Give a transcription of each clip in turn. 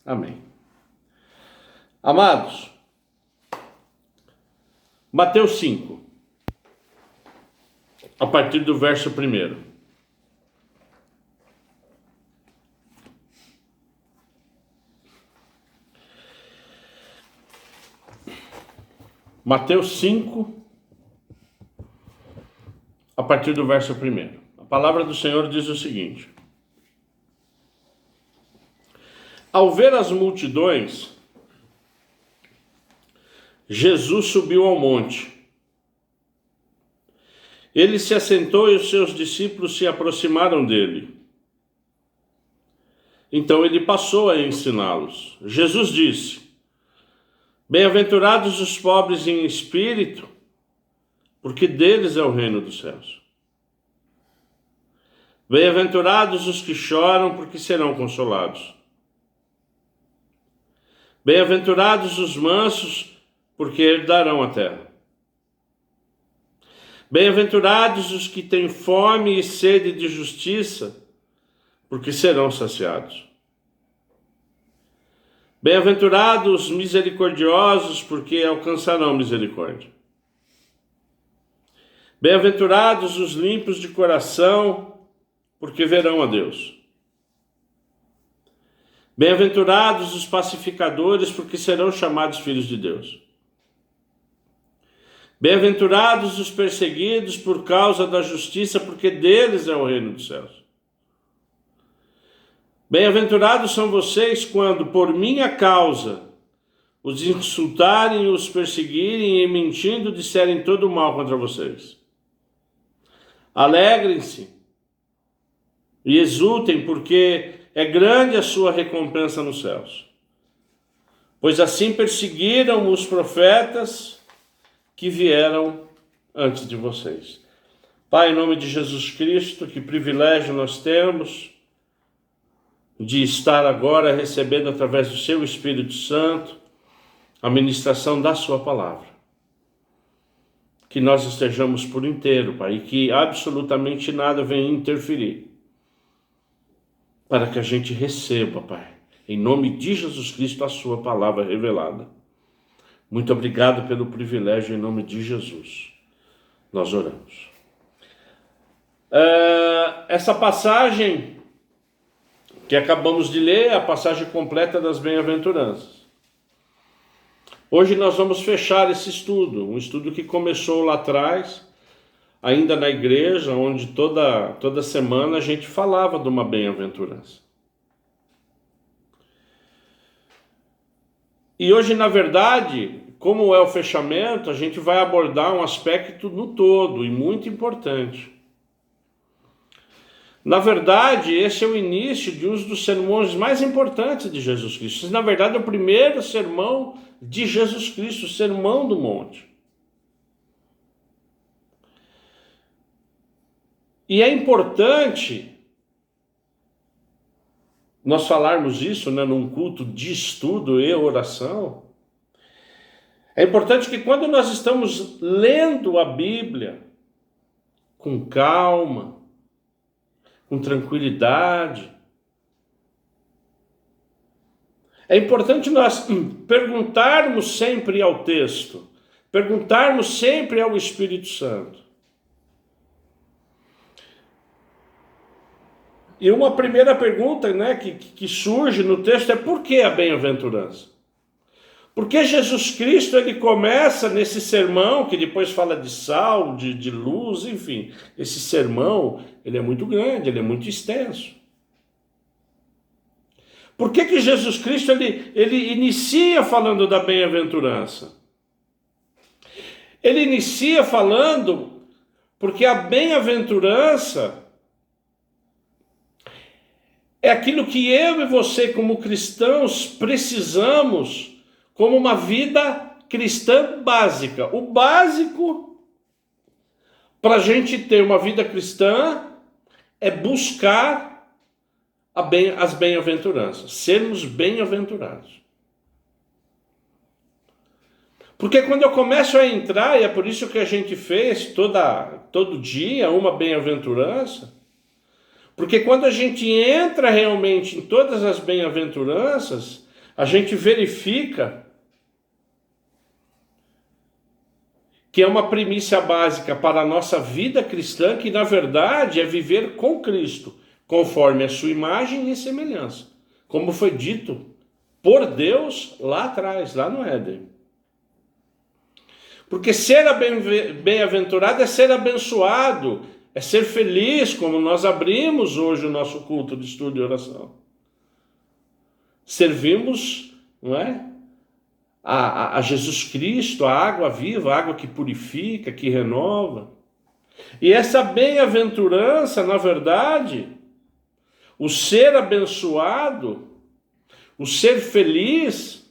Amém. Amados, Mateus 5, a partir do verso 1. Mateus 5, a partir do verso 1. A palavra do Senhor diz o seguinte: Ao ver as multidões, Jesus subiu ao monte. Ele se assentou e os seus discípulos se aproximaram dele. Então ele passou a ensiná-los. Jesus disse: Bem-aventurados os pobres em espírito, porque deles é o reino dos céus. Bem-aventurados os que choram, porque serão consolados. Bem-aventurados os mansos, porque herdarão a terra. Bem-aventurados os que têm fome e sede de justiça, porque serão saciados. Bem-aventurados os misericordiosos, porque alcançarão misericórdia. Bem-aventurados os limpos de coração, porque verão a Deus. Bem-aventurados os pacificadores, porque serão chamados filhos de Deus. Bem-aventurados os perseguidos por causa da justiça, porque deles é o reino dos céus. Bem-aventurados são vocês quando, por minha causa, os insultarem, os perseguirem e, mentindo, disserem todo o mal contra vocês. Alegrem-se e exultem, porque é grande a sua recompensa nos céus. Pois assim perseguiram os profetas que vieram antes de vocês. Pai, em nome de Jesus Cristo, que privilégio nós temos de estar agora recebendo através do seu Espírito Santo a ministração da sua palavra. Que nós estejamos por inteiro, Pai, e que absolutamente nada venha interferir, para que a gente receba, Pai, em nome de Jesus Cristo, a sua palavra revelada. Muito obrigado pelo privilégio, em nome de Jesus. Nós oramos. Essa passagem que acabamos de ler é a passagem completa das bem-aventuranças. Hoje nós vamos fechar esse estudo, um estudo que começou lá atrás, ainda na igreja, onde toda semana a gente falava de uma bem-aventurança. E hoje, na verdade, como é o fechamento, a gente vai abordar um aspecto no todo e muito importante. Na verdade, esse é o início de um dos sermões mais importantes de Jesus Cristo. Esse, na verdade, é o primeiro sermão de Jesus Cristo, o Sermão do Monte. E é importante nós falarmos isso, né, num culto de estudo e oração. É importante que quando nós estamos lendo a Bíblia com calma, com tranquilidade, é importante nós perguntarmos sempre ao texto, perguntarmos sempre ao Espírito Santo. E uma primeira pergunta, né, que surge no texto é: por que a bem-aventurança? Porque Jesus Cristo, ele começa nesse sermão, que depois fala de sal, de luz, enfim. Esse sermão, ele é muito grande, ele é muito extenso. Por que Jesus Cristo, ele inicia falando da bem-aventurança? Ele inicia falando porque a bem-aventurança é aquilo que eu e você, como cristãos, precisamos como uma vida cristã básica. O básico para a gente ter uma vida cristã é buscar as bem-aventuranças, sermos bem-aventurados. Porque quando eu começo a entrar, e é por isso que a gente fez todo dia uma bem-aventurança, porque quando a gente entra realmente em todas as bem-aventuranças, a gente verifica que é uma premissa básica para a nossa vida cristã, que na verdade é viver com Cristo, conforme a sua imagem e semelhança, como foi dito por Deus lá atrás, lá no Éden. Porque ser bem-aventurado é ser abençoado, é ser feliz, como nós abrimos hoje o nosso culto de estudo e oração. Servimos, não é? A Jesus Cristo, a água viva, a água que purifica, que renova. E essa bem-aventurança, na verdade, o ser abençoado, o ser feliz,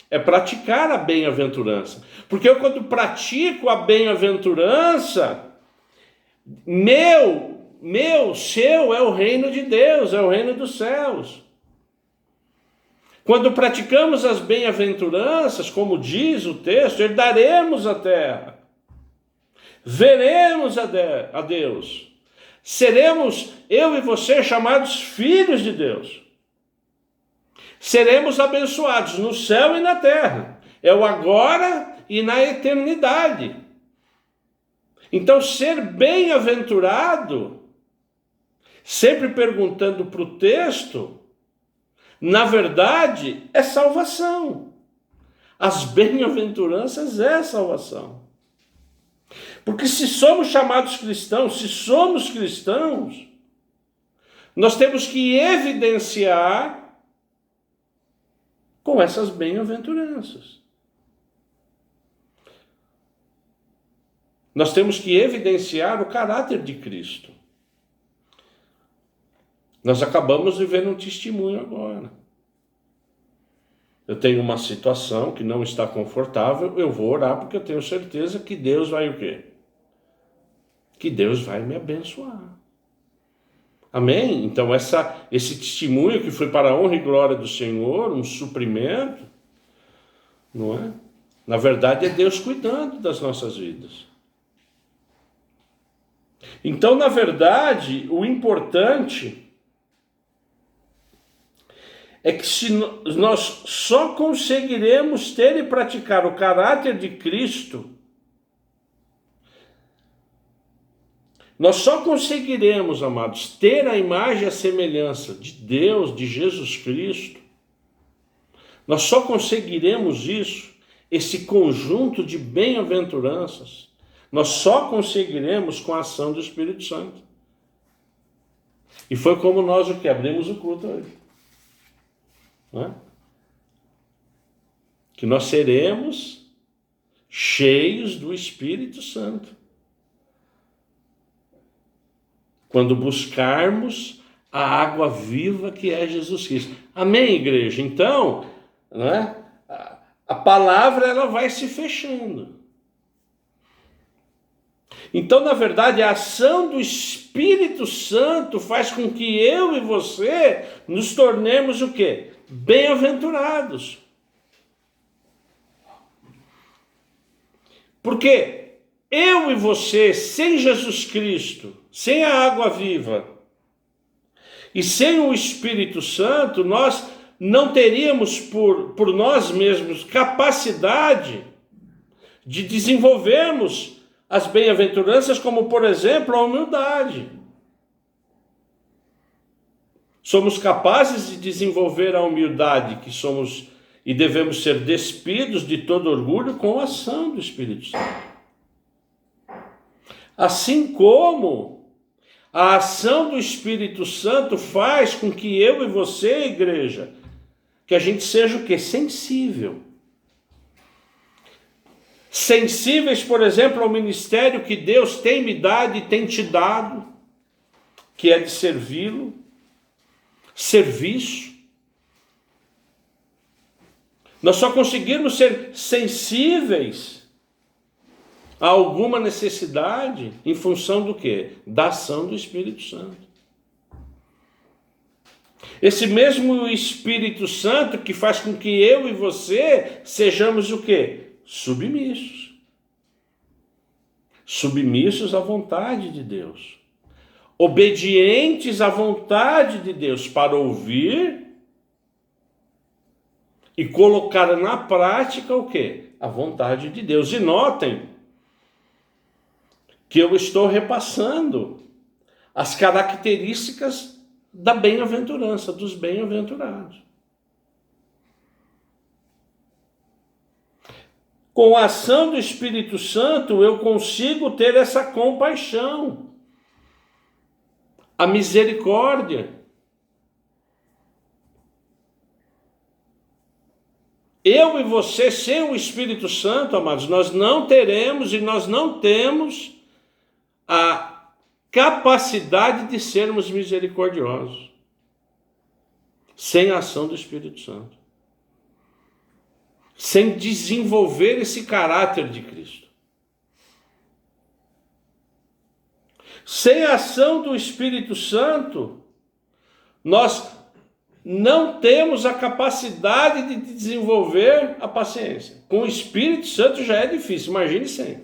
é praticar a bem-aventurança. Porque eu, quando pratico a bem-aventurança, seu é o reino de Deus, é o reino dos céus. Quando praticamos as bem-aventuranças, como diz o texto, herdaremos a terra, veremos a Deus, seremos, eu e você, chamados filhos de Deus. Seremos abençoados no céu e na terra, é o agora e na eternidade. Então, ser bem-aventurado, sempre perguntando para o texto, na verdade, é salvação. As bem-aventuranças é salvação. Porque se somos chamados cristãos, se somos cristãos, nós temos que evidenciar com essas bem-aventuranças. Nós temos que evidenciar o caráter de Cristo. Nós acabamos de ver um testemunho agora. Eu tenho uma situação que não está confortável, eu vou orar porque eu tenho certeza que Deus vai o quê? Que Deus vai me abençoar. Amém? Então esse testemunho que foi para a honra e glória do Senhor, um suprimento, não é? Na verdade é Deus cuidando das nossas vidas. Então, na verdade, o importante é que se nós só conseguiremos ter e praticar o caráter de Cristo, nós só conseguiremos, amados, ter a imagem e a semelhança de Deus, de Jesus Cristo, nós só conseguiremos isso, esse conjunto de bem-aventuranças, nós só conseguiremos com a ação do Espírito Santo. E foi como nós o que abrimos o culto hoje. Não é? Que nós seremos cheios do Espírito Santo. Quando buscarmos a água viva que é Jesus Cristo. Amém, igreja? Então, não é? A palavra ela vai se fechando. Então, na verdade, a ação do Espírito Santo faz com que eu e você nos tornemos o quê? Bem-aventurados. Porque eu e você, sem Jesus Cristo, sem a água viva e sem o Espírito Santo, nós não teríamos por nós mesmos capacidade de desenvolvermos as bem-aventuranças, como, por exemplo, a humildade. Somos capazes de desenvolver a humildade que somos e devemos ser despidos de todo orgulho com a ação do Espírito Santo. Assim como a ação do Espírito Santo faz com que eu e você, igreja, que a gente seja o quê? Sensível. Sensíveis, por exemplo, ao ministério que Deus tem me dado e tem te dado, que é de servi-lo, serviço. Nós só conseguimos ser sensíveis a alguma necessidade em função do quê? Da ação do Espírito Santo. Esse mesmo Espírito Santo que faz com que eu e você sejamos o quê? Submissos. Submissos à vontade de Deus. Obedientes à vontade de Deus para ouvir e colocar na prática o quê? A vontade de Deus. E notem que eu estou repassando as características da bem-aventurança, dos bem-aventurados. Com a ação do Espírito Santo, eu consigo ter essa compaixão, a misericórdia. Eu e você, sem o Espírito Santo, amados, nós não teremos e nós não temos a capacidade de sermos misericordiosos, sem a ação do Espírito Santo. Sem desenvolver esse caráter de Cristo. Sem a ação do Espírito Santo, nós não temos a capacidade de desenvolver a paciência. Com o Espírito Santo já é difícil, imagine sem.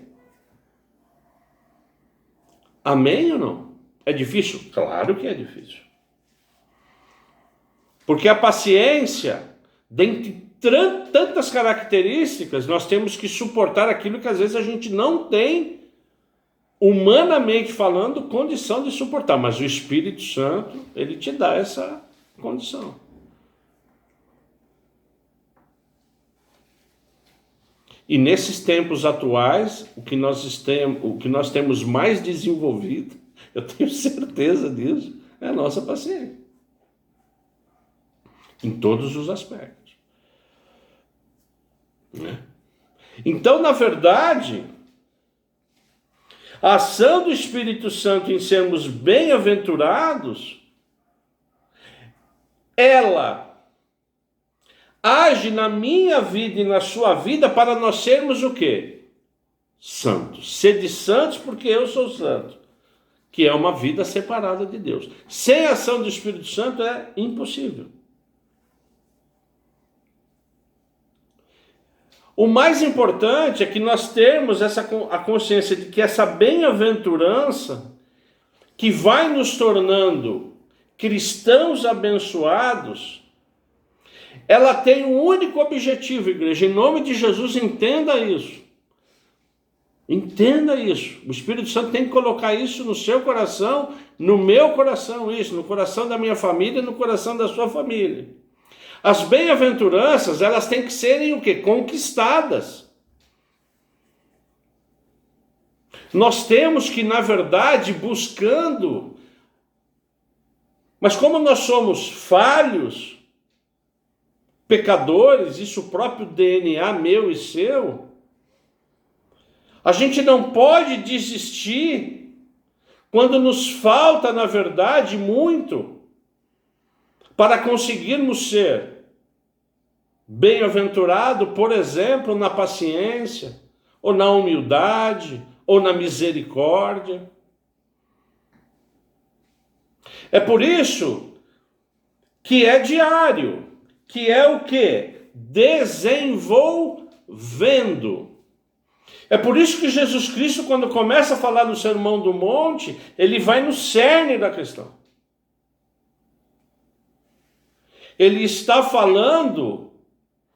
Amém ou não? É difícil? Claro que é difícil. Porque a paciência, dentre tantas características, nós temos que suportar aquilo que às vezes a gente não tem, humanamente falando, condição de suportar. Mas o Espírito Santo, ele te dá essa condição. E nesses tempos atuais, o que nós temos mais desenvolvido, eu tenho certeza disso, é a nossa paciência. Em todos os aspectos. Então, na verdade, a ação do Espírito Santo em sermos bem-aventurados, ela age na minha vida e na sua vida para nós sermos o quê? Santos. Sede santos porque eu sou santo, que é uma vida separada de Deus. Sem a ação do Espírito Santo é impossível. O mais importante é que nós termos a consciência de que essa bem-aventurança, que vai nos tornando cristãos abençoados, ela tem um único objetivo, igreja. Em nome de Jesus, entenda isso. Entenda isso. O Espírito Santo tem que colocar isso no seu coração, no meu coração, isso, no coração da minha família e no coração da sua família. As bem-aventuranças, elas têm que serem o quê? Conquistadas. Nós temos que, na verdade, buscando, mas como nós somos falhos, pecadores, isso o próprio DNA meu e seu, a gente não pode desistir quando nos falta, na verdade, muito para conseguirmos ser bem-aventurado, por exemplo, na paciência, ou na humildade, ou na misericórdia. É por isso que é diário, que é o quê? Desenvolvendo. É por isso que Jesus Cristo, quando começa a falar no Sermão do Monte, ele vai no cerne da questão. Ele está falando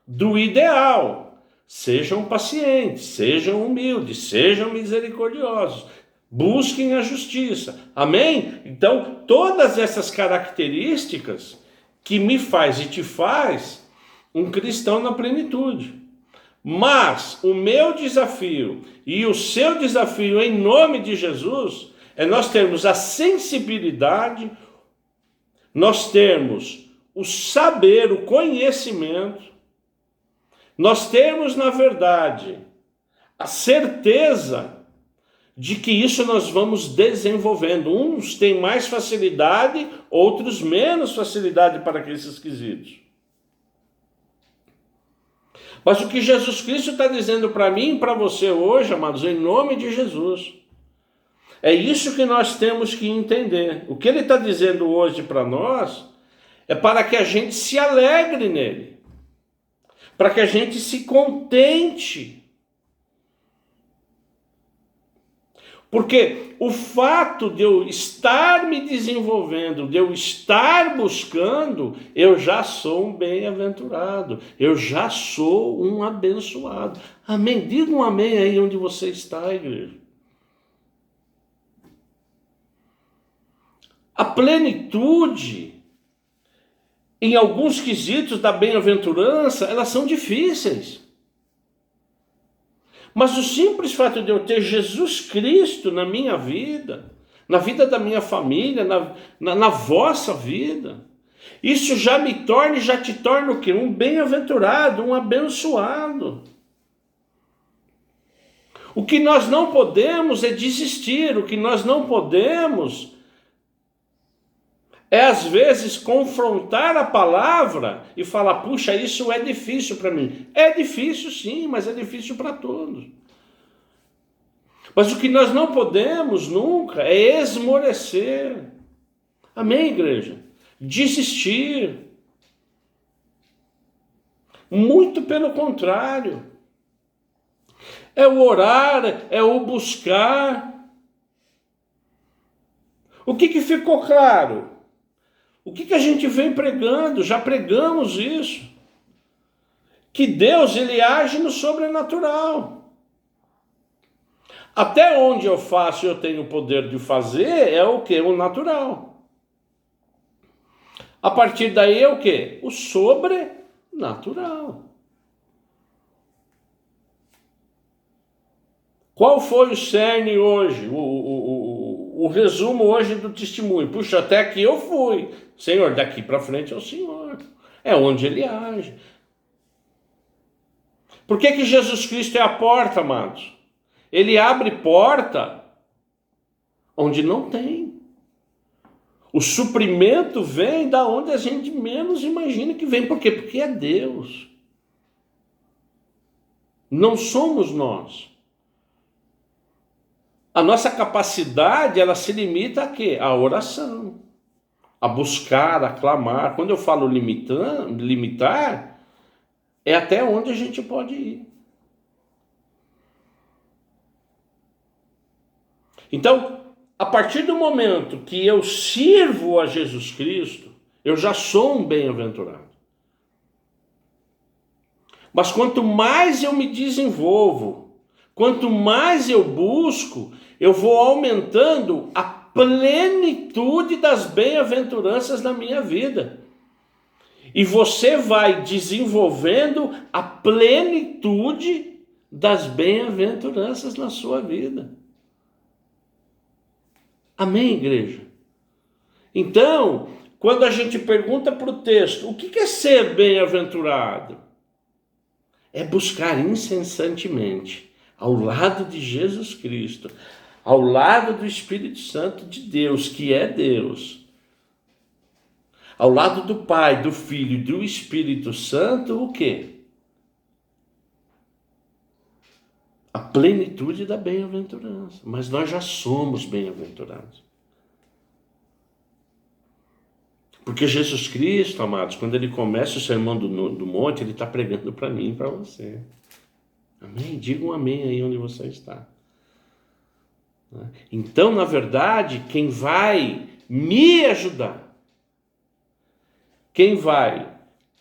do ideal. Sejam pacientes, sejam humildes, sejam misericordiosos, busquem a justiça. Amém? Então, todas essas características que me faz e te faz um cristão na plenitude. Mas o meu desafio e o seu desafio em nome de Jesus é nós termos a sensibilidade, nós termos o saber, o conhecimento, nós temos, na verdade, a certeza de que isso nós vamos desenvolvendo. Uns têm mais facilidade, outros menos facilidade para esses quesitos. Mas o que Jesus Cristo está dizendo para mim e para você hoje, amados, em nome de Jesus, é isso que nós temos que entender. O que ele está dizendo hoje para nós é para que a gente se alegre nele, para que a gente se contente. Porque o fato de eu estar me desenvolvendo, de eu estar buscando, eu já sou um bem-aventurado, eu já sou um abençoado. Amém? Diga um amém aí onde você está, igreja. A plenitude, em alguns quesitos da bem-aventurança, elas são difíceis. Mas o simples fato de eu ter Jesus Cristo na minha vida, na vida da minha família, na vossa vida, isso já me torna e já te torna o quê? Um bem-aventurado, um abençoado. O que nós não podemos é desistir, o que nós não podemos é às vezes confrontar a palavra e falar, puxa, isso é difícil para mim. É difícil sim, mas é difícil para todos. Mas o que nós não podemos nunca é esmorecer. Amém, igreja? Desistir. Muito pelo contrário. É o orar, é o buscar. O que ficou claro? O que a gente vem pregando? Já pregamos isso. Que Deus, ele age no sobrenatural. Até onde eu faço e eu tenho o poder de fazer é o quê? O natural. A partir daí é o quê? O sobrenatural. Qual foi o cerne hoje? O resumo hoje do testemunho. Puxa, até aqui eu fui. Senhor, daqui para frente é o Senhor. É onde ele age. Por que Jesus Cristo é a porta, amados? Ele abre porta onde não tem. O suprimento vem da onde a gente menos imagina que vem. Por quê? Porque é Deus. Não somos nós. A nossa capacidade, ela se limita a quê? A oração. A buscar, a clamar. Quando eu falo limitar, é até onde a gente pode ir. Então, a partir do momento que eu sirvo a Jesus Cristo, eu já sou um bem-aventurado. Mas quanto mais eu me desenvolvo, quanto mais eu busco, eu vou aumentando a plenitude das bem-aventuranças na minha vida. E você vai desenvolvendo a plenitude das bem-aventuranças na sua vida. Amém, igreja? Então, quando a gente pergunta para o texto, o que é ser bem-aventurado? É buscar incessantemente, ao lado de Jesus Cristo, ao lado do Espírito Santo de Deus, que é Deus, ao lado do Pai, do Filho e do Espírito Santo, o quê? A plenitude da bem-aventurança. Mas nós já somos bem-aventurados. Porque Jesus Cristo, amados, quando ele começa o sermão do monte, ele está pregando para mim e para você. Amém? Diga um amém aí onde você está. Então, na verdade, quem vai me ajudar, quem vai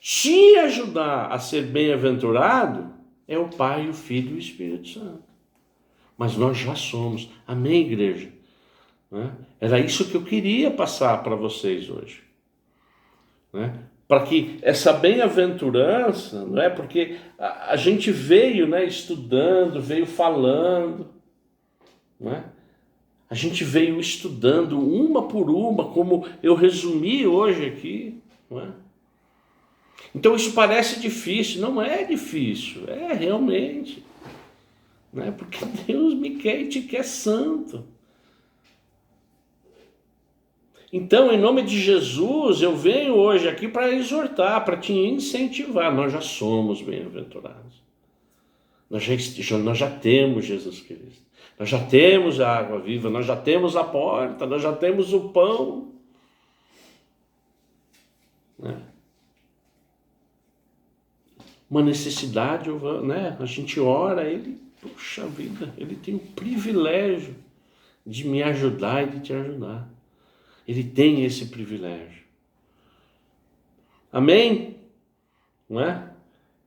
te ajudar a ser bem-aventurado, é o Pai, o Filho e o Espírito Santo. Mas nós já somos. Amém, igreja? Era isso que eu queria passar para vocês hoje. Para que essa bem-aventurança, não é? Porque a gente veio, estudando, veio falando, não é? A gente veio estudando uma por uma, como eu resumi hoje aqui, não é? Então isso parece difícil, não é difícil, é realmente, não é? Porque Deus me quer e te quer santo. Então, em nome de Jesus, eu venho hoje aqui para exortar, para te incentivar. Nós já somos bem-aventurados. Nós já temos Jesus Cristo. Nós já temos a água viva, nós já temos a porta, nós já temos o pão. Uma necessidade, a gente ora, ele, puxa vida, ele tem o privilégio de me ajudar e de te ajudar. Ele tem esse privilégio. Amém? Não é?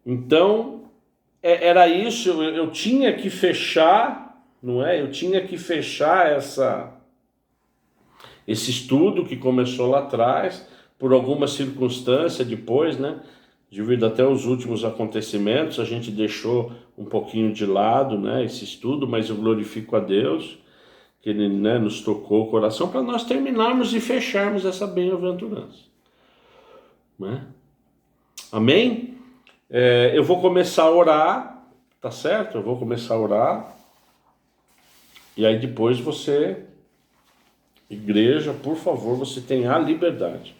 Então, era isso, eu tinha que fechar, não é? Eu tinha que fechar esse estudo que começou lá atrás, por alguma circunstância depois, né? Devido até os últimos acontecimentos, a gente deixou um pouquinho de lado, né, esse estudo, mas eu glorifico a Deus, que Ele, né, nos tocou o coração para nós terminarmos e fecharmos essa bem-aventurança. Né? Amém? Eu vou começar a orar, tá certo? Eu vou começar a orar, e aí depois você, igreja, por favor, você tem a liberdade